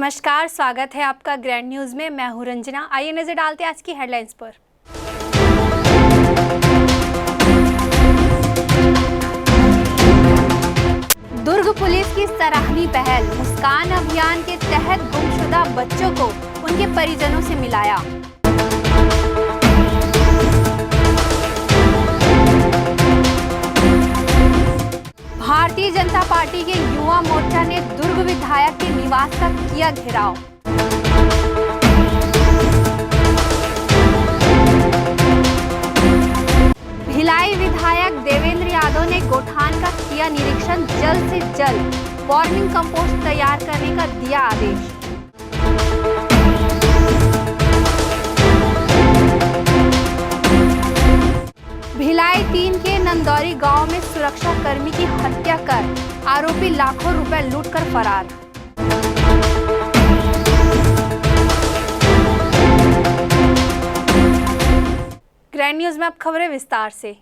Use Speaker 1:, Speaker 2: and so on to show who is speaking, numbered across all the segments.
Speaker 1: नमस्कार, स्वागत है आपका ग्रैंड न्यूज़ में। मैं हूं रंजना। आइए नजर डालते हैं आज की हेडलाइंस पर। दुर्ग पुलिस की सराहनीय पहल, मुस्कान अभियान के तहत गुमशुदा बच्चों को उनके परिजनों से मिलाया। भारतीय जनता पार्टी के युवा मोर्चा ने दुर्ग विधायक के निवास का किया घेराव। भिलाई विधायक देवेंद्र यादव ने गोठान का किया निरीक्षण, जल्द से जल्द वार्मिंग कंपोस्ट तैयार करने का दिया आदेश। भिलाई 3 के नंदौरी गांव में सुरक्षा कर्मी की हत्या कर आरोपी लाखों रुपए लूटकर फरार। ग्रैंड न्यूज में अब खबरें विस्तार से।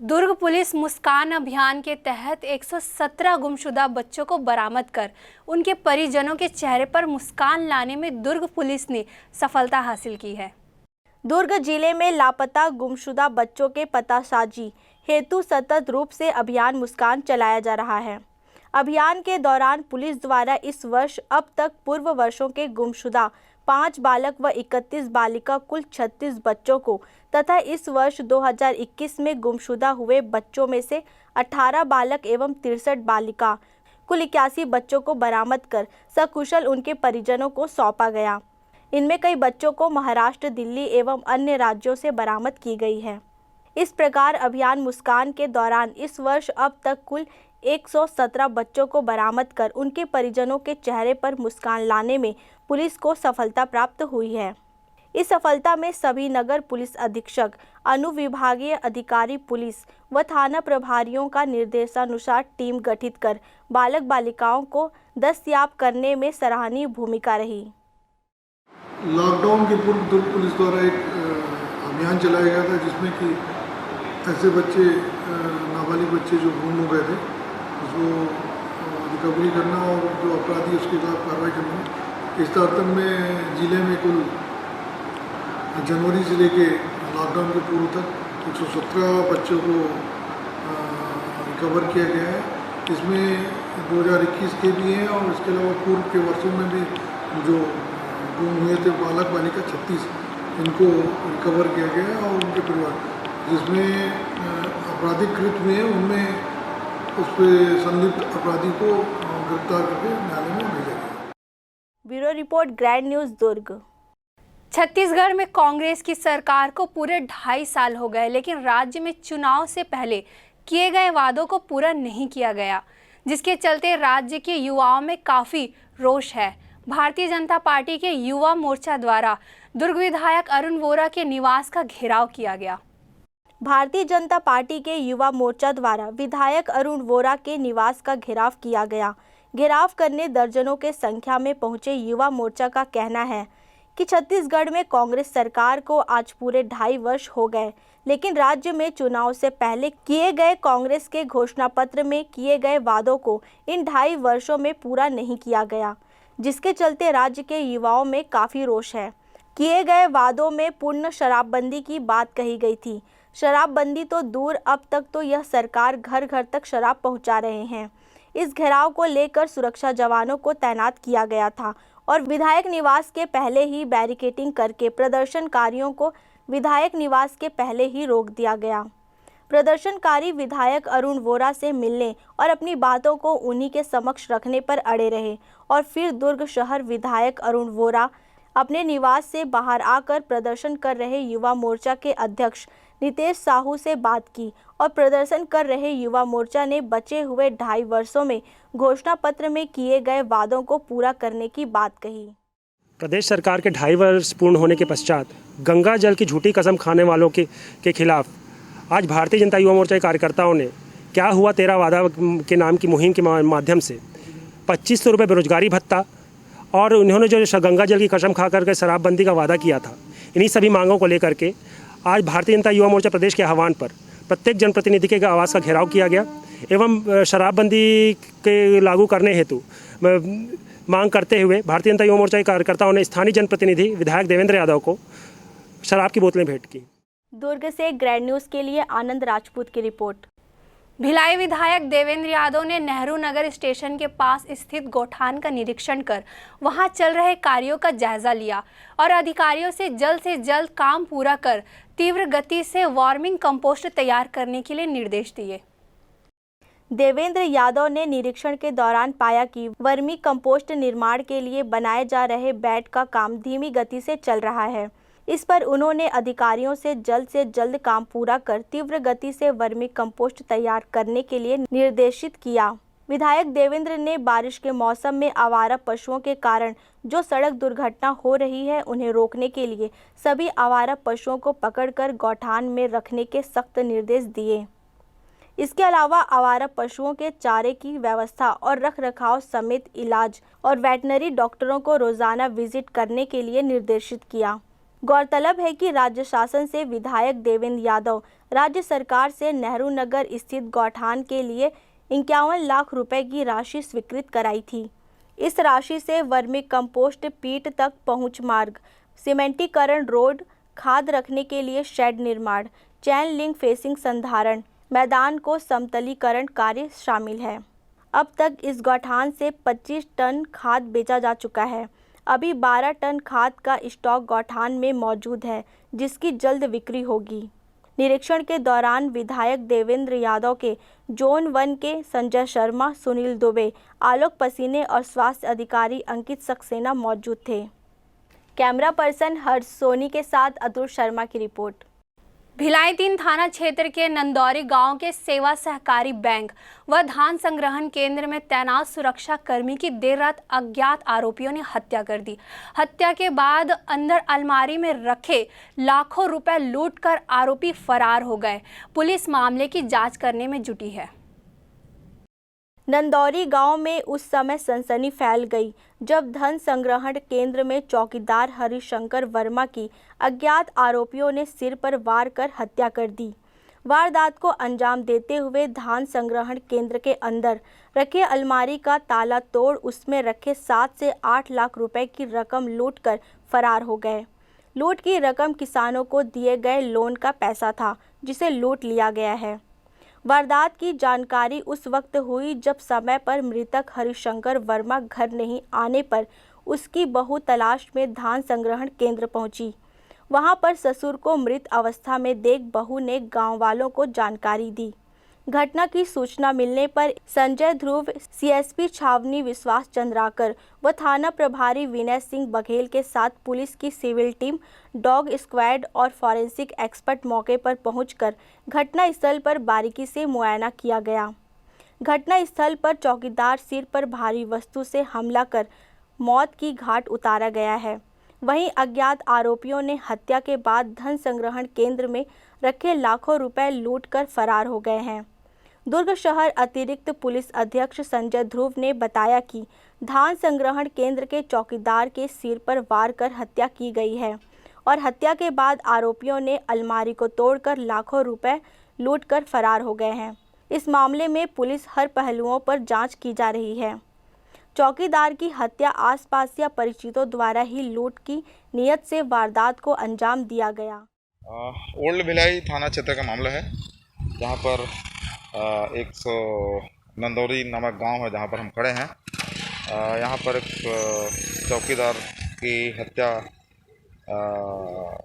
Speaker 1: दुर्ग पुलिस मुस्कान अभियान के तहत 117 गुमशुदा बच्चों को बरामद कर उनके परिजनों के चेहरे पर मुस्कान लाने में दुर्ग पुलिस ने सफलता हासिल की है।
Speaker 2: दुर्ग जिले में लापता गुमशुदा बच्चों के पतासाजी हेतु सतत रूप से अभियान मुस्कान चलाया जा रहा है। अभियान के दौरान पुलिस द्वारा इस वर्ष अब तक पूर्व वर्षों के गुमशुदा 5 बालक व 31 बालिका कुल 36 बच्चों को तथा इस वर्ष 2021 में गुमशुदा हुए बच्चों में से 18 बालक एवं 63 बालिका कुल 81 बच्चों को बरामद कर सकुशल उनके परिजनों को सौंपा गया। इनमें कई बच्चों को महाराष्ट्र, दिल्ली एवं अन्य राज्यों से बरामद की गई है। इस प्रकार अभियान मुस्कान के दौरान इस वर्ष अब तक कुल 117 बच्चों को बरामद कर उनके परिजनों के चेहरे पर मुस्कान लाने में पुलिस को सफलता प्राप्त हुई है। इस सफलता में सभी नगर पुलिस अधीक्षक, अनुविभागीय अधिकारी पुलिस व थाना प्रभारियों का निर्देशानुसार टीम गठित कर बालक बालिकाओं को दस्तयाब करने में सराहनीय भूमिका रही।
Speaker 3: लॉकडाउन के पूर्व दुर्ग पुलिस द्वारा एक अभियान चलाया गया था जिसमें कि ऐसे बच्चे, नाबालिग बच्चे जो गुम हो गए थे उसको रिकवरी करना और जो अपराधी उसके खिलाफ कार्रवाई करना। इस तरह में जिले में कुल जनवरी से लेके लॉकडाउन के पूर्व तक 117 बच्चों को रिकवर किया गया है। इसमें 2021 के भी हैं और इसके अलावा पूर्व के वर्षों में भी जो गुम हुए थे बालक बालिका 36 इनको रिकवर किया गया है और उनके परिवार जिसमें आपराधिक कृत्य हुए हैं उनमें उस पर संलिप्त अपराधी को गिरफ्तार करके न्यायालय में भेजा गया।
Speaker 2: ब्यूरो रिपोर्ट, ग्रैंड न्यूज दुर्ग।
Speaker 1: छत्तीसगढ़ में कांग्रेस की सरकार को पूरे 2.5 साल हो गए, लेकिन राज्य में चुनाव से पहले किए गए वादों को पूरा नहीं किया गया, जिसके चलते राज्य के युवाओं में काफ़ी रोष है। भारतीय जनता पार्टी के युवा मोर्चा द्वारा दुर्ग विधायक अरुण वोरा के निवास का घेराव किया गया।
Speaker 2: भारतीय जनता पार्टी के युवा मोर्चा द्वारा विधायक अरुण वोरा के निवास का घेराव किया गया। घेराव करने दर्जनों के संख्या में पहुंचे युवा मोर्चा का कहना है कि छत्तीसगढ़ में कांग्रेस सरकार को आज पूरे 2.5 वर्ष हो गए, लेकिन राज्य में चुनाव से पहले किए गए कांग्रेस के घोषणा पत्र में किए गए वादों को इन 2.5 वर्षों में पूरा नहीं किया गया, जिसके चलते राज्य के युवाओं में काफ़ी रोष है। किए गए वादों में पूर्ण शराबबंदी की बात कही गई थी। शराबबंदी तो दूर, अब तक तो यह सरकार घर घर तक शराब पहुंचा रहे हैं। इस घेराव को लेकर सुरक्षा जवानों को तैनात किया गया था और विधायक निवास के पहले ही बैरिकेडिंग करके प्रदर्शनकारियों को विधायक निवास के पहले ही रोक दिया गया। प्रदर्शनकारी विधायक अरुण वोरा से मिलने और अपनी बातों को उन्हीं के समक्ष रखने पर अड़े रहे और फिर दुर्ग शहर विधायक अरुण वोरा अपने निवास से बाहर आकर प्रदर्शन कर रहे युवा मोर्चा के अध्यक्ष नितेश साहू से बात की और प्रदर्शन कर रहे युवा मोर्चा ने बचे हुए 2.5 वर्षों में घोषणा पत्र में किए गए वादों को पूरा करने की बात कही।
Speaker 4: प्रदेश सरकार के 2.5 वर्ष पूर्ण होने के पश्चात गंगा जल की झूठी कसम खाने वालों के खिलाफ आज भारतीय जनता युवा मोर्चा के कार्यकर्ताओं ने क्या हुआ तेरा वादा के नाम की मुहिम के माध्यम से 2500 रुपये बेरोजगारी भत्ता और उन्होंने जो गंगा जल की कसम खा करके शराबबंदी का वादा किया था, इन्हीं सभी मांगों को लेकर के आज भारतीय जनता युवा मोर्चा प्रदेश के आह्वान पर प्रत्येक जनप्रतिनिधि के आवास का घेराव किया गया एवं शराबबंदी के लागू करने हेतु मांग करते हुए भारतीय जनता युवा मोर्चा के कार्यकर्ताओं ने स्थानीय जनप्रतिनिधि विधायक देवेंद्र यादव को शराब की बोतलें भेंट की।
Speaker 2: दुर्ग से ग्रैंड न्यूज़ के लिए आनंद राजपूत की रिपोर्ट।
Speaker 1: भिलाई विधायक देवेंद्र यादव ने नेहरू नगर स्टेशन के पास स्थित गौठान का निरीक्षण कर वहां चल रहे कार्यों का जायजा लिया और अधिकारियों से जल्द काम पूरा कर तीव्र गति से वार्मिंग कंपोस्ट तैयार करने के लिए निर्देश दिए।
Speaker 2: देवेंद्र यादव ने निरीक्षण के दौरान पाया कि वर्मी कंपोस्ट निर्माण के लिए बनाए जा रहे बेड का काम धीमी गति से चल रहा है। इस पर उन्होंने अधिकारियों से जल्द काम पूरा कर तीव्र गति से वर्मी कंपोस्ट तैयार करने के लिए निर्देशित किया। विधायक देवेंद्र ने बारिश के मौसम में आवारा पशुओं के कारण जो सड़क दुर्घटना हो रही है उन्हें रोकने के लिए सभी आवारा पशुओं को पकड़कर गौठान में रखने के सख्त निर्देश दिए। इसके अलावा आवारा पशुओं के चारे की व्यवस्था और रखरखाव समेत इलाज और वेटनरी डॉक्टरों को रोजाना विजिट करने के लिए निर्देशित किया। गौरतलब है कि राज्य शासन से विधायक देवेंद्र यादव राज्य सरकार से नेहरू नगर स्थित गौठान के लिए 51 लाख रुपए की राशि स्वीकृत कराई थी। इस राशि से वर्मी कंपोस्ट पीट तक पहुंच मार्ग, सीमेंटीकरण रोड, खाद रखने के लिए शेड निर्माण, चैन लिंक फेसिंग संधारण, मैदान को समतलीकरण कार्य शामिल है। अब तक इस गौठान से 25 टन खाद बेचा जा चुका है। अभी 12 टन खाद का स्टॉक गौठान में मौजूद है, जिसकी जल्द बिक्री होगी। निरीक्षण के दौरान विधायक देवेंद्र यादव के जोन 1 के संजय शर्मा, सुनील दुबे, आलोक पसीने और स्वास्थ्य अधिकारी अंकित सक्सेना मौजूद थे। कैमरा पर्सन हर्ष सोनी के साथ अतुल शर्मा की रिपोर्ट।
Speaker 1: भिलाई 3 थाना क्षेत्र के नंदौरी गांव के सेवा सहकारी बैंक व धान संग्रहण केंद्र में तैनात सुरक्षा कर्मी की देर रात अज्ञात आरोपियों ने हत्या कर दी। हत्या के बाद अंदर अलमारी में रखे लाखों रुपए लूटकर आरोपी फरार हो गए। पुलिस मामले की जांच करने में जुटी है।
Speaker 2: नंदौरी गांव में उस समय सनसनी फैल गई जब धन संग्रहण केंद्र में चौकीदार हरिशंकर वर्मा की अज्ञात आरोपियों ने सिर पर वार कर हत्या कर दी। वारदात को अंजाम देते हुए धान संग्रहण केंद्र के अंदर रखे अलमारी का ताला तोड़ उसमें रखे 7 से 8 लाख रुपए की रकम लूटकर फरार हो गए। लूट की रकम किसानों को दिए गए लोन का पैसा था, जिसे लूट लिया गया है। वारदात की जानकारी उस वक्त हुई जब समय पर मृतक हरिशंकर वर्मा घर नहीं आने पर उसकी बहू तलाश में धान संग्रहण केंद्र पहुंची। वहां पर ससुर को मृत अवस्था में देख बहू ने गांव वालों को जानकारी दी। घटना की सूचना मिलने पर संजय ध्रुव, सीएसपी छावनी विश्वास चंद्राकर व थाना प्रभारी विनय सिंह बघेल के साथ पुलिस की सिविल टीम, डॉग स्क्वाड और फॉरेंसिक एक्सपर्ट मौके पर पहुंचकर घटना स्थल पर बारीकी से मुआयना किया गया। घटना स्थल पर चौकीदार सिर पर भारी वस्तु से हमला कर मौत की घाट उतारा गया है। वहीं अज्ञात आरोपियों ने हत्या के बाद धन संग्रहण केंद्र में रखे लाखों रुपए लूटकर फरार हो गए हैं। दुर्ग शहर अतिरिक्त पुलिस अधीक्षक संजय ध्रुव ने बताया कि धान संग्रहण केंद्र के चौकीदार के सिर पर वार कर हत्या की गई है और हत्या के बाद आरोपियों ने अलमारी को तोड़कर लाखों रुपए लूटकर फरार हो गए हैं। इस मामले में पुलिस हर पहलुओं पर जांच की जा रही है। चौकीदार की हत्या आसपास या परिचितों द्वारा ही लूट की नियत से वारदात को अंजाम दिया गया।
Speaker 5: ओल्ड भिलाई थाना क्षेत्र का मामला है, जहां पर एक नंदौरी नामक गांव है, जहां पर हम खड़े हैं। यहां पर एक चौकीदार की हत्या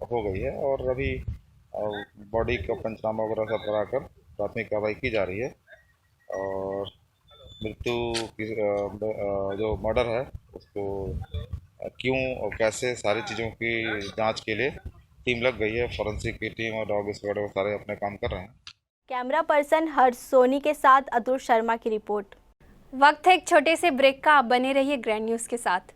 Speaker 5: हो गई है और अभी बॉडी का पंचनामा वगैरह सब कराकर प्राथमिक कार्रवाई की जा रही है और मृत्यु की जो मर्डर है उसको क्यों और कैसे सारी चीज़ों की जांच के लिए टीम लग गई है। फॉरेंसिक की टीम और डॉग स्क्वाड वो सारे अपने काम कर रहे हैं।
Speaker 2: कैमरा पर्सन हर्ष सोनी के साथ अतुल शर्मा की रिपोर्ट।
Speaker 1: वक्त है एक छोटे से ब्रेक का। आप बने रहिए ग्रैंड न्यूज़ के साथ।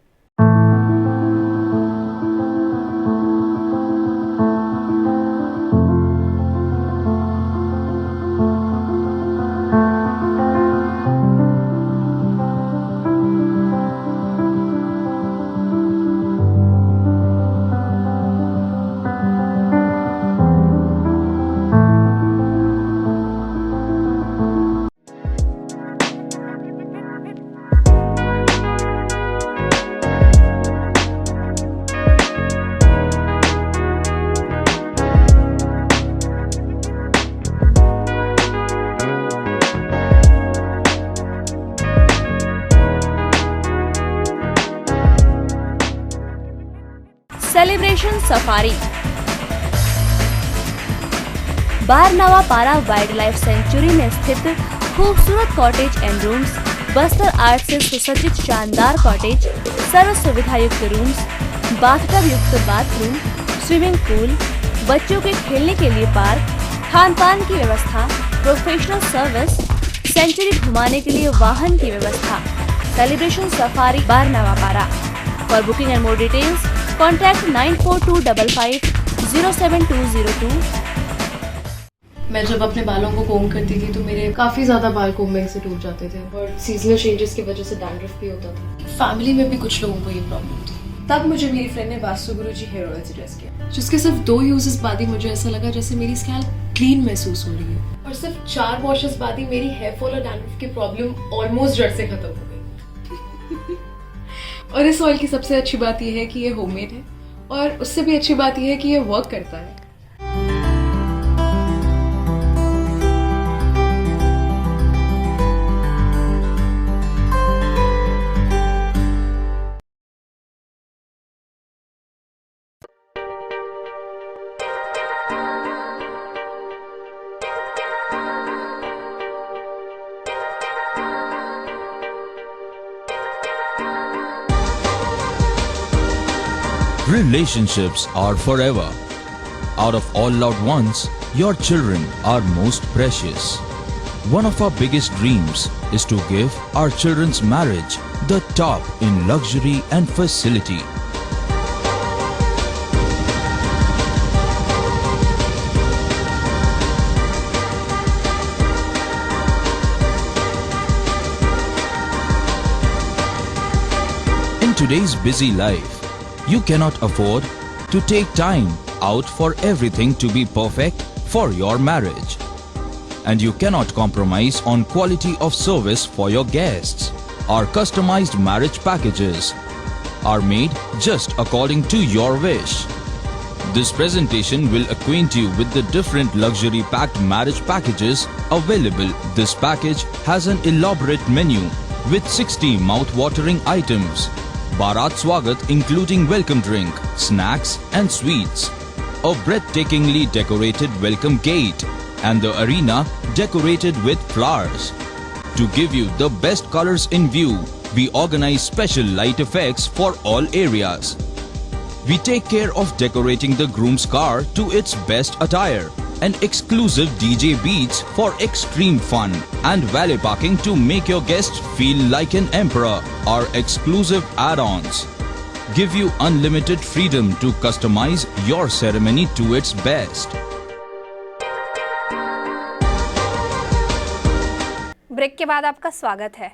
Speaker 6: Celebration safari. बारनावा पारा वाइल्ड लाइफ सेंचुरी में स्थित खूबसूरत cottage and rooms, Bastar art से सुसज्जित शानदार कॉटेज, सर्व सुविधा युक्त रूम्स, बाथटब युक्त बाथरूम, स्विमिंग पूल, बच्चों के खेलने के लिए पार्क, खान पान की व्यवस्था, प्रोफेशनल सर्विस, सेंचुरी घुमाने के लिए वाहन की व्यवस्था। सेलिब्रेशन सफारी बारनावा पारा। For booking and more details contact 9425072002।
Speaker 7: मैं जब अपने बालों को कोम करती थी तो मेरे काफ़ी ज़्यादा बाल कोम्बिंग से टूट जाते थे और सीजनल चेंजेस की वजह से डैंड्रफ भी होता था। फैमिली में भी कुछ लोगों को ये प्रॉब्लम थी। तब मुझे मेरी फ्रेंड ने वास्तु गुरुजी हेयर ऑयल सजेस्ट किया, जिसके सिर्फ 2 यूजेस बाद ही मुझे ऐसा लगा जैसे मेरी स्कैल्प क्लीन महसूस हो रही है और सिर्फ 4 वॉशेस बाद ही मेरी हेयर फॉल और डैंड्रफ की प्रॉब्लम ऑलमोस्ट जड़ से खत्म हो गई। और इस ऑयल की सबसे अच्छी बात यह है कि ये होममेड है और उससे भी अच्छी बात यह है कि ये वर्क करता है।
Speaker 8: Relationships are forever. Out of all loved ones, your children are most precious. One of our biggest dreams is to give our children's marriage the top in luxury and facility. In today's busy life, you cannot afford to take time out for everything to be perfect for your marriage. And you cannot compromise on quality of service for your guests. Our customized marriage packages are made just according to your wish. This presentation will acquaint you with the different luxury packed marriage packages available. This package has an elaborate menu with 60 mouth-watering items. Bharat Swagat including welcome drink, snacks and sweets, a breathtakingly decorated welcome gate and the arena decorated with flowers. To give you the best colors in view, we organize special light effects for all areas. We take care of decorating the groom's car to its best attire and exclusive DJ beats for extreme fun and valet parking to make your guests feel like an emperor. Our exclusive add-ons give you unlimited freedom to customize your ceremony to its best.
Speaker 1: Break के बाद आपका स्वागत है।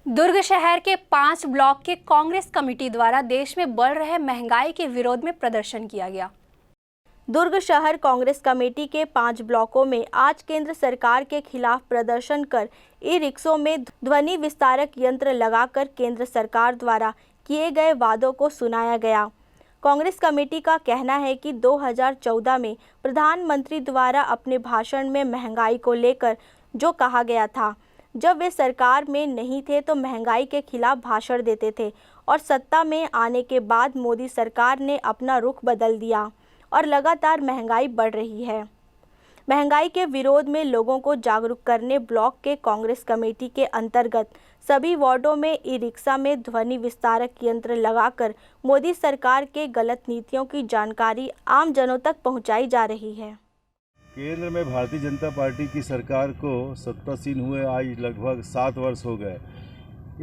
Speaker 1: दुर्ग शहर के 5 block के Congress committee द्वारा देश में बढ़ रहे महंगाई के विरोध में प्रदर्शन किया गया।
Speaker 2: दुर्ग शहर कांग्रेस कमेटी के 5 ब्लॉकों में आज केंद्र सरकार के खिलाफ प्रदर्शन कर ई-रिक्शों में ध्वनि विस्तारक यंत्र लगाकर केंद्र सरकार द्वारा किए गए वादों को सुनाया गया। कांग्रेस कमेटी का कहना है कि 2014 में प्रधानमंत्री द्वारा अपने भाषण में महंगाई को लेकर जो कहा गया था, जब वे सरकार में नहीं थे तो महंगाई के खिलाफ भाषण देते थे और सत्ता में आने के बाद मोदी सरकार ने अपना रुख बदल दिया और लगातार महंगाई बढ़ रही है। महंगाई के विरोध में लोगों को जागरूक करने ब्लॉक के कांग्रेस कमेटी के अंतर्गत सभी वार्डों में ई-रिक्शा में ध्वनि विस्तारक यंत्र लगाकर मोदी सरकार के गलत नीतियों की जानकारी आम जनों तक पहुंचाई जा रही है।
Speaker 9: केंद्र में भारतीय जनता पार्टी की सरकार को सत्तासीन हुए आज लगभग 7 वर्ष हो गए।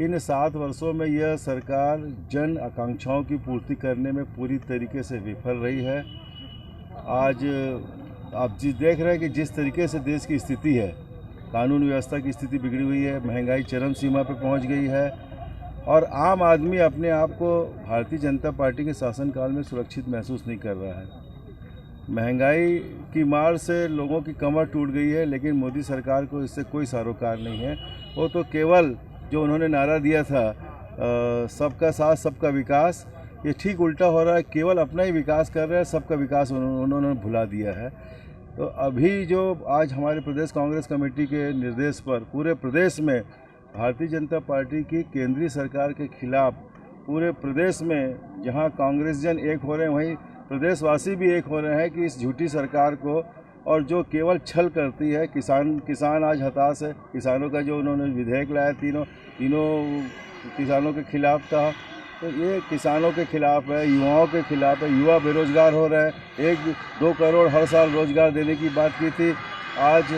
Speaker 9: इन 7 वर्षों में यह सरकार जन आकांक्षाओं की पूर्ति करने में पूरी तरीके से विफल रही है। आज आप देख रहे हैं कि जिस तरीके से देश की स्थिति है, कानून व्यवस्था की स्थिति बिगड़ी हुई है, महंगाई चरम सीमा पर पहुंच गई है और आम आदमी अपने आप को भारतीय जनता पार्टी के शासनकाल में सुरक्षित महसूस नहीं कर रहा है। महंगाई की मार से लोगों की कमर टूट गई है, लेकिन मोदी सरकार को इससे कोई सरोकार नहीं है। वो तो केवल जो उन्होंने नारा दिया था सबका साथ सबका विकास, ये ठीक उल्टा हो रहा है। केवल अपना ही विकास कर रहे हैं, सबका विकास उन्होंने भुला दिया है। तो अभी जो आज हमारे प्रदेश कांग्रेस कमेटी के निर्देश पर पूरे प्रदेश में भारतीय जनता पार्टी की केंद्रीय सरकार के खिलाफ पूरे प्रदेश में जहां कांग्रेस जन एक हो रहे हैं वहीं प्रदेशवासी भी एक हो रहे हैं कि इस झूठी सरकार को, और जो केवल छल करती है। किसान आज हताश है। किसानों का जो उन्होंने विधेयक लाया तीनों किसानों के खिलाफ था, तो ये किसानों के खिलाफ है, युवाओं के खिलाफ है। युवा बेरोजगार हो रहे हैं। 1-2 करोड़ हर साल रोजगार देने की बात की थी, आज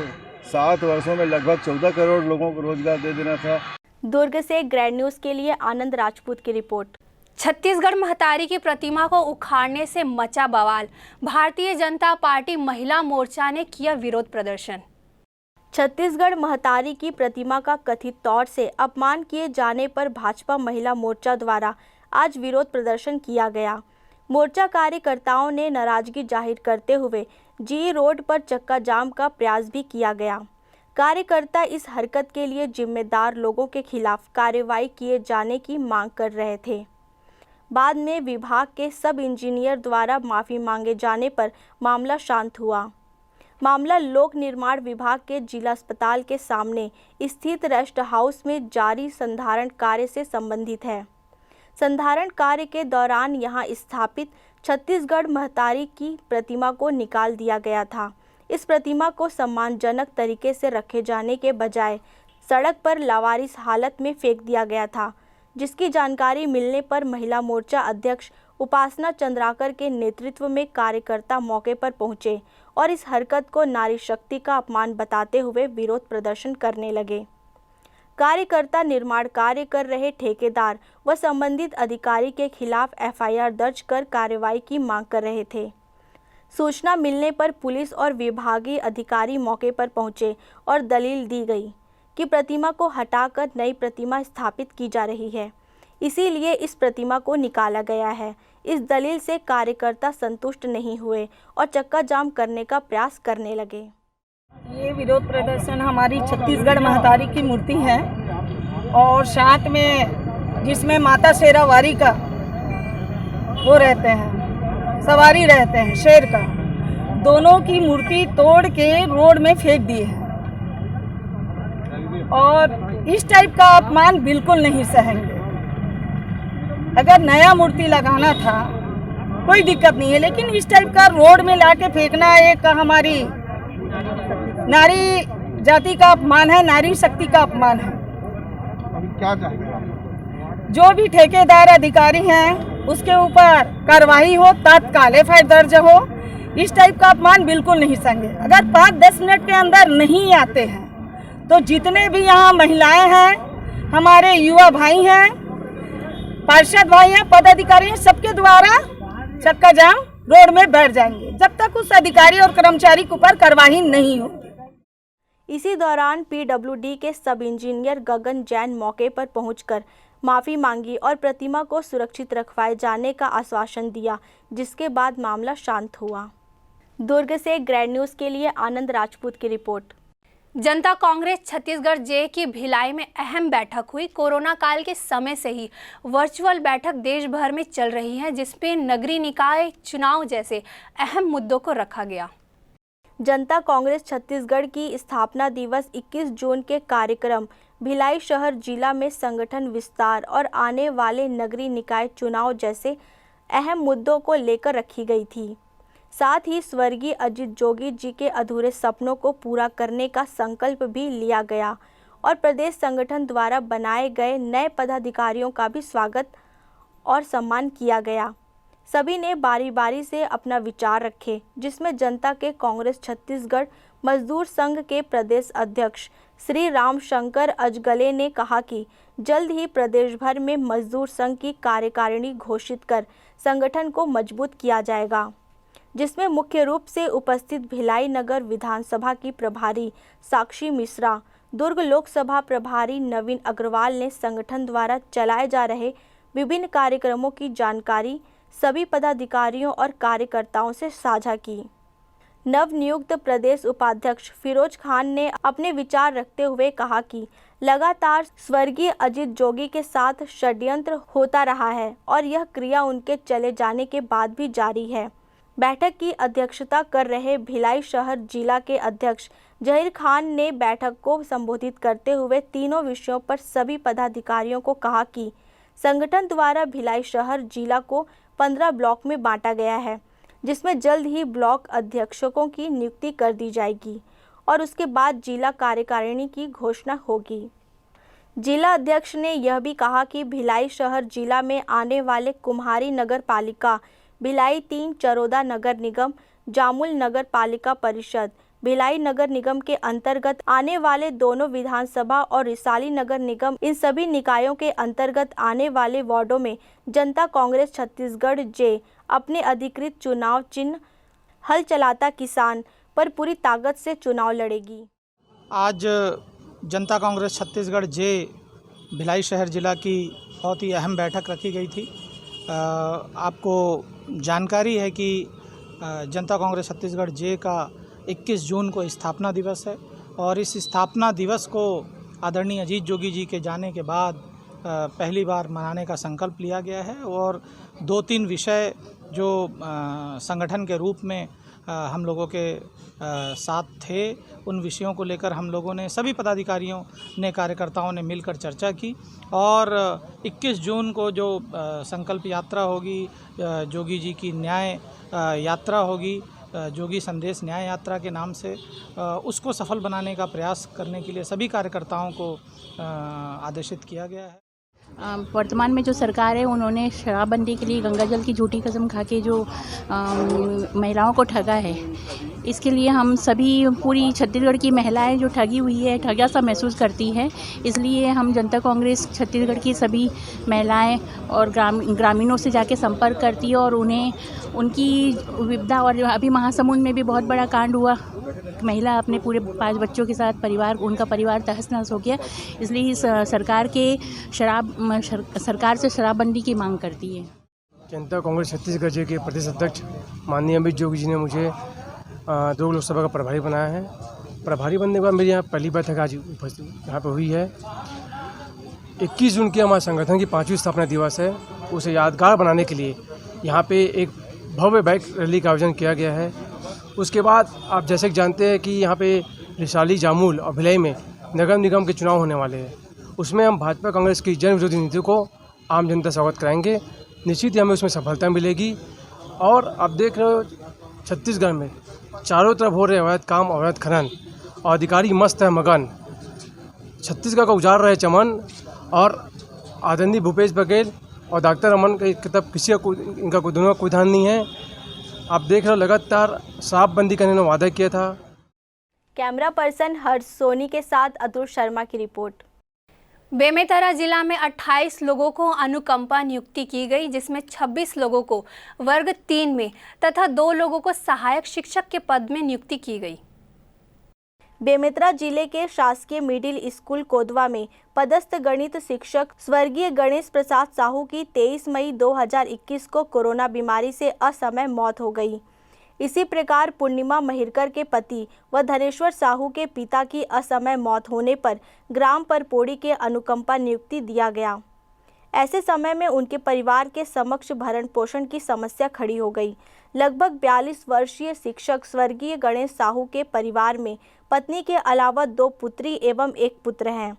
Speaker 9: 7 वर्षों में लगभग 14 करोड़ लोगों को रोजगार दे देना था।
Speaker 2: दुर्ग से ग्रैंड न्यूज़ के लिए आनंद राजपूत की रिपोर्ट।
Speaker 1: छत्तीसगढ़ महतारी की प्रतिमा को उखाड़ने से मचा बवाल। भारतीय जनता पार्टी महिला मोर्चा ने किया विरोध प्रदर्शन।
Speaker 2: छत्तीसगढ़ महतारी की प्रतिमा का कथित तौर से अपमान किए जाने पर भाजपा महिला मोर्चा द्वारा आज विरोध प्रदर्शन किया गया। मोर्चा कार्यकर्ताओं ने नाराजगी जाहिर करते हुए जी रोड पर चक्का जाम का प्रयास भी किया गया। कार्यकर्ता इस हरकत के लिए जिम्मेदार लोगों के खिलाफ कार्रवाई किए जाने की मांग कर रहे थे। बाद में विभाग के सब इंजीनियर द्वारा माफ़ी मांगे जाने पर मामला शांत हुआ। मामला लोक निर्माण विभाग के जिला अस्पताल के सामने स्थित रेस्ट हाउस में जारी संधारण कार्य से संबंधित है। संधारण कार्य के दौरान यहां स्थापित छत्तीसगढ़ महतारी की प्रतिमा को निकाल दिया गया था। इस प्रतिमा को सम्मानजनक तरीके से रखे जाने के बजाय सड़क पर लावारिस हालत में फेंक दिया गया था, जिसकी जानकारी मिलने पर महिला मोर्चा अध्यक्ष उपासना चंद्राकर के नेतृत्व में कार्यकर्ता मौके पर पहुंचे और इस हरकत को नारी शक्ति का अपमान बताते हुए विरोध प्रदर्शन करने लगे। कार्यकर्ता निर्माण कार्य कर रहे ठेकेदार व संबंधित अधिकारी के खिलाफ एफआईआर दर्ज कर कार्रवाई की मांग कर रहे थे। सूचना मिलने पर पुलिस और विभागीय अधिकारी मौके पर पहुंचे और दलील दी गई कि प्रतिमा को हटाकर नई प्रतिमा स्थापित की जा रही है, इसीलिए इस प्रतिमा को निकाला गया है। इस दलील से कार्यकर्ता संतुष्ट नहीं हुए और चक्का जाम करने का प्रयास करने लगे।
Speaker 10: ये विरोध प्रदर्शन हमारी छत्तीसगढ़ महतारी की मूर्ति है और साथ में जिसमें माता शेरावारी का वो रहते हैं, सवारी रहते हैं शेर का, दोनों की मूर्ति तोड़ के रोड में फेंक दिए हैं और इस टाइप का अपमान बिल्कुल नहीं सहेंगे। अगर नया मूर्ति लगाना था कोई दिक्कत नहीं है, लेकिन इस टाइप का रोड में लाके फेंकना एक हमारी नारी जाति का अपमान है, नारी शक्ति का अपमान है।
Speaker 3: क्या चाहेंगे?
Speaker 10: जो भी ठेकेदार अधिकारी हैं उसके ऊपर कार्रवाई हो, तत्काल एफआईआर दर्ज हो। इस टाइप का अपमान बिल्कुल नहीं सहेंगे। अगर 5-10 मिनट के अंदर नहीं आते हैं तो जितने भी यहाँ महिलाएं हैं, हमारे युवा भाई हैं, पार्षद भाई हैं, पदाधिकारी हैं, सबके द्वारा चक्का जाम रोड में बैठ जाएंगे जब तक उस अधिकारी और कर्मचारी के ऊपर कार्रवाई नहीं होगी।
Speaker 2: इसी दौरान पीडब्ल्यूडी के सब इंजीनियर गगन जैन मौके पर पहुंचकर माफ़ी मांगी और प्रतिमा को सुरक्षित रखवाए जाने का आश्वासन दिया, जिसके बाद मामला शांत हुआ। दुर्ग से ग्रैंड न्यूज़ के लिए आनंद राजपूत की रिपोर्ट।
Speaker 1: जनता कांग्रेस छत्तीसगढ़ जे की भिलाई में अहम बैठक हुई। कोरोना काल के समय से ही वर्चुअल बैठक देश भर में चल रही है, जिसमें नगरीय निकाय चुनाव जैसे अहम मुद्दों को रखा गया।
Speaker 2: जनता कांग्रेस छत्तीसगढ़ की स्थापना दिवस 21 जून के कार्यक्रम भिलाई शहर जिला में संगठन विस्तार और आने वाले नगरीय निकाय चुनाव जैसे अहम मुद्दों को लेकर रखी गई थी। साथ ही स्वर्गीय अजित जोगी जी के अधूरे सपनों को पूरा करने का संकल्प भी लिया गया और प्रदेश संगठन द्वारा बनाए गए नए पदाधिकारियों का भी स्वागत और सम्मान किया गया। सभी ने बारी बारी से अपना विचार रखे, जिसमें जनता के कांग्रेस छत्तीसगढ़ मजदूर संघ के प्रदेश अध्यक्ष श्री राम शंकर अजगले ने कहा कि जल्द ही प्रदेश भर में मजदूर संघ की कार्यकारिणी घोषित कर संगठन को मजबूत किया जाएगा, जिसमें मुख्य रूप से उपस्थित भिलाई नगर विधानसभा की प्रभारी साक्षी मिश्रा, दुर्ग लोकसभा प्रभारी नवीन अग्रवाल ने संगठन द्वारा चलाए जा रहे विभिन्न कार्यक्रमों की जानकारी सभी पदाधिकारियों और कार्यकर्ताओं से साझा की। नवनियुक्त प्रदेश उपाध्यक्ष फिरोज खान ने अपने विचार रखते हुए कहा कि लगातार स्वर्गीय अजित जोगी के साथ षड्यंत्र होता रहा है और यह क्रिया उनके चले जाने के बाद भी जारी है। बैठक की अध्यक्षता कर रहे भिलाई शहर जिला के अध्यक्ष जहीर खान ने बैठक को संबोधित करते हुए तीनों विषयों पर सभी पदाधिकारियों को कहा कि संगठन द्वारा भिलाई शहर जिला को 15 ब्लॉक में बांटा गया है, जिसमें जल्द ही ब्लॉक अध्यक्षों की नियुक्ति कर दी जाएगी और उसके बाद जिला कार्यकारिणी की घोषणा होगी। जिला अध्यक्ष ने यह भी कहा कि भिलाई शहर जिला में आने वाले कुम्हारी नगर पालिका, भिलाई 3 चरोदा नगर निगम, जामुल नगर पालिका परिषद, भिलाई नगर निगम के अंतर्गत आने वाले दोनों विधानसभा और रिसाली नगर निगम, इन सभी निकायों के अंतर्गत आने वाले वार्डों में जनता कांग्रेस छत्तीसगढ़ जे अपने अधिकृत चुनाव चिन्ह हल चलाता किसान पर पूरी ताकत से चुनाव लड़ेगी।
Speaker 11: आज जनता कांग्रेस छत्तीसगढ़ जे भिलाई शहर जिला की बहुत ही अहम बैठक रखी गई थी। आपको जानकारी है कि जनता कांग्रेस छत्तीसगढ़ जे का 21 जून को स्थापना दिवस है और इस स्थापना दिवस को आदरणीय अजीत जोगी जी के जाने के बाद पहली बार मनाने का संकल्प लिया गया है और 2-3 विषय जो संगठन के रूप में हम लोगों के साथ थे, उन विषयों को लेकर हम लोगों ने सभी पदाधिकारियों ने, कार्यकर्ताओं ने मिलकर चर्चा की और 21 जून को जो संकल्प यात्रा होगी, जोगी जी की न्याय यात्रा होगी, जोगी संदेश न्याय यात्रा के नाम से, उसको सफल बनाने का प्रयास करने के लिए सभी कार्यकर्ताओं को आदेशित किया गया है।
Speaker 12: वर्तमान में जो सरकार है उन्होंने शराबबंदी के लिए गंगा जल की झूठी कसम खा के जो महिलाओं को ठगा है, इसके लिए हम सभी पूरी छत्तीसगढ़ की महिलाएं जो ठगी हुई है, ठगा सा महसूस करती है, इसलिए हम जनता कांग्रेस छत्तीसगढ़ की सभी महिलाएं और ग्रामीणों से जाके संपर्क करती है और उन्हें उनकी विपदा, और अभी महासमुंद में भी बहुत बड़ा कांड हुआ, महिला अपने पूरे 5 बच्चों के साथ उनका परिवार तहस नहस हो गया, इसलिए सरकार से शराबबंदी की मांग करती है।
Speaker 4: जनता कांग्रेस छत्तीसगढ़ जे के प्रदेश अध्यक्ष माननीय अमित जोगी जी ने मुझे 2 लोकसभा का प्रभारी बनाया है। प्रभारी बनने के बाद मेरी यहाँ पहली बैठक आज यहाँ पर हुई है। 21 जून की हमारे संगठन की 5वीं स्थापना दिवस है, उसे यादगार बनाने के लिए यहाँ पे एक भव्य बाइक रैली का आयोजन किया गया है। उसके बाद आप जैसे कि जानते हैं कि यहाँ पे रिसाली, जामुल और भिलाई में नगर निगम के चुनाव होने वाले हैं। उसमें हम भाजपा कांग्रेस की जन विरोधी नीति को आम जनता से अवगत कराएंगे। निश्चित ही हमें उसमें सफलता मिलेगी। और अब देख रहे हो छत्तीसगढ़ में चारों तरफ हो रहे अवैध काम, अवैध खनन और अधिकारी मस्त है मगन। छत्तीसगढ़ का उजाड़ रहे चमन और आदरणीय भूपेश बघेल और डॉक्टर रमन के तब किसी का इनका दोनों का कोई ध्यान नहीं है। आप देख रहे हो लगातार शराबबंदी करने का वादा किया था।
Speaker 2: कैमरा पर्सन हर्ष सोनी के साथ अतुल शर्मा की रिपोर्ट।
Speaker 1: बेमेतरा जिला में 28 लोगों को अनुकंपा नियुक्ति की गई, जिसमें 26 लोगों को वर्ग 3 में तथा 2 लोगों को सहायक शिक्षक के पद में नियुक्ति की गई।
Speaker 2: बेमेतरा जिले के शासकीय मिडिल स्कूल कोदवा में पदस्थ गणित शिक्षक स्वर्गीय गणेश प्रसाद साहू की 23 मई 2021 को कोरोना बीमारी से असमय मौत हो गई। इसी प्रकार पूर्णिमा महिरकर के पति व धनेश्वर साहू के पिता की असमय मौत होने पर ग्राम परपोड़ी के अनुकंपा नियुक्ति दिया गया। ऐसे समय में उनके परिवार के समक्ष भरण पोषण की समस्या खड़ी हो गई। लगभग 42 वर्षीय शिक्षक स्वर्गीय गणेश साहू के परिवार में पत्नी के अलावा 2 पुत्री एवं 1 पुत्र हैं।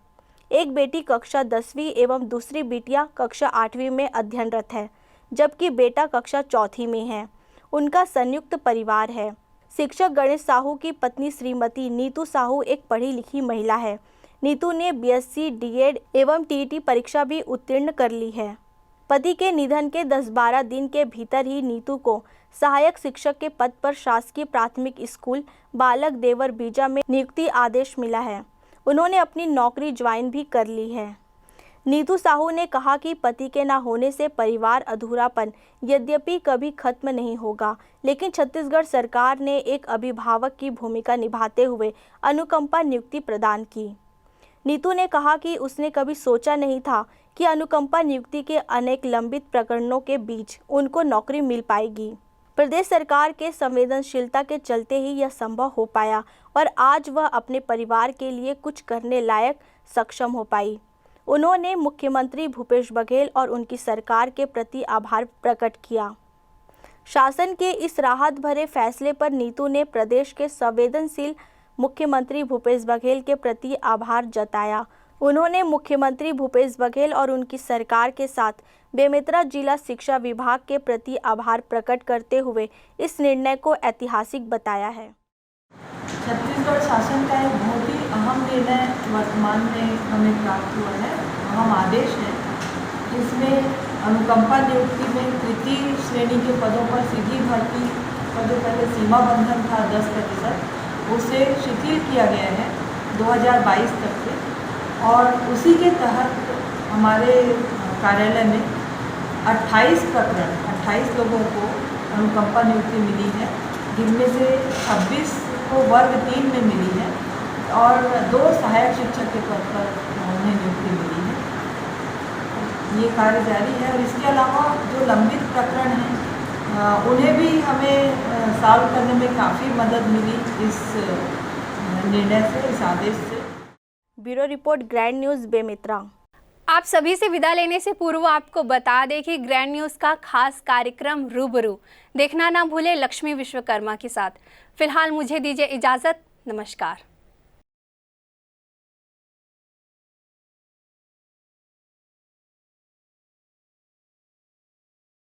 Speaker 2: एक बेटी कक्षा 10वीं एवं दूसरी बिटिया कक्षा 8वीं में अध्ययनरत है, जबकि बेटा कक्षा 4थी में है। उनका संयुक्त परिवार है। शिक्षक गणेश साहू की पत्नी श्रीमती नीतू साहू एक पढ़ी लिखी महिला है। नीतू ने BSc, DED एवं TET परीक्षा भी उत्तीर्ण कर ली है। पति के निधन के 10-12 दिन के भीतर ही नीतू को सहायक शिक्षक के पद पर शासकीय प्राथमिक स्कूल बालक देवर बीजा में नियुक्ति आदेश मिला है। उन्होंने अपनी नौकरी ज्वाइन भी कर ली है। नीतू साहू ने कहा कि पति के न होने से परिवार अधूरापन यद्यपि कभी खत्म नहीं होगा, लेकिन छत्तीसगढ़ सरकार ने एक अभिभावक की भूमिका निभाते हुए अनुकंपा नियुक्ति प्रदान की। नीतू ने कहा कि उसने कभी सोचा नहीं था कि अनुकंपा नियुक्ति के अनेक लंबित प्रकरणों के बीच उनको नौकरी मिल पाएगी। प्रदेश सरकार के संवेदनशीलता के चलते ही यह संभव हो पाया और आज वह अपने परिवार के लिए कुछ करने लायक सक्षम हो पाई। उन्होंने मुख्यमंत्री भूपेश बघेल और उनकी सरकार के प्रति आभार प्रकट किया। शासन के इस राहत भरे फैसले पर नीतू ने प्रदेश के संवेदनशील मुख्यमंत्री भूपेश बघेल के प्रति आभार जताया। उन्होंने मुख्यमंत्री भूपेश बघेल और उनकी सरकार के साथ बेमेतरा जिला शिक्षा विभाग के प्रति आभार प्रकट करते हुए इस निर्णय को ऐतिहासिक बताया है।
Speaker 13: छत्तीसगढ़ शासन का एक बहुत ही अहम निर्णय वर्तमान में हमें प्राप्त हुआ है। अहम आदेश है जिसमें अनुकंपा नियुक्ति में तृतीय श्रेणी के पदों पर सीधी भर्ती का जो पहले सीमा बंधन था 10%, उसे शिथिल किया गया है 2022 तक के, और उसी के तहत हमारे कार्यालय में 28 लोगों को अनुकंपा नियुक्ति मिली है, जिनमें से 26 को वर्ग 3 में मिली है और 2 सहायक शिक्षक के पद पर उन्हें नियुक्ति मिली है। ये कार्य जारी है और इसके अलावा जो लंबित प्रकरण हैं उन्हें भी हमें सॉल्व करने में काफ़ी मदद मिली इस निर्णय से, इस आदेश से।
Speaker 2: Bureau report, grand news, Bemetara.
Speaker 1: आप सभी से विदा लेने से पूर्व आपको बता दें कि ग्रैंड न्यूज़ का खास कार्यक्रम रूबरू देखना ना भूले लक्ष्मी विश्वकर्मा के साथ। फिलहाल मुझे दीजिए इजाज़त, नमस्कार।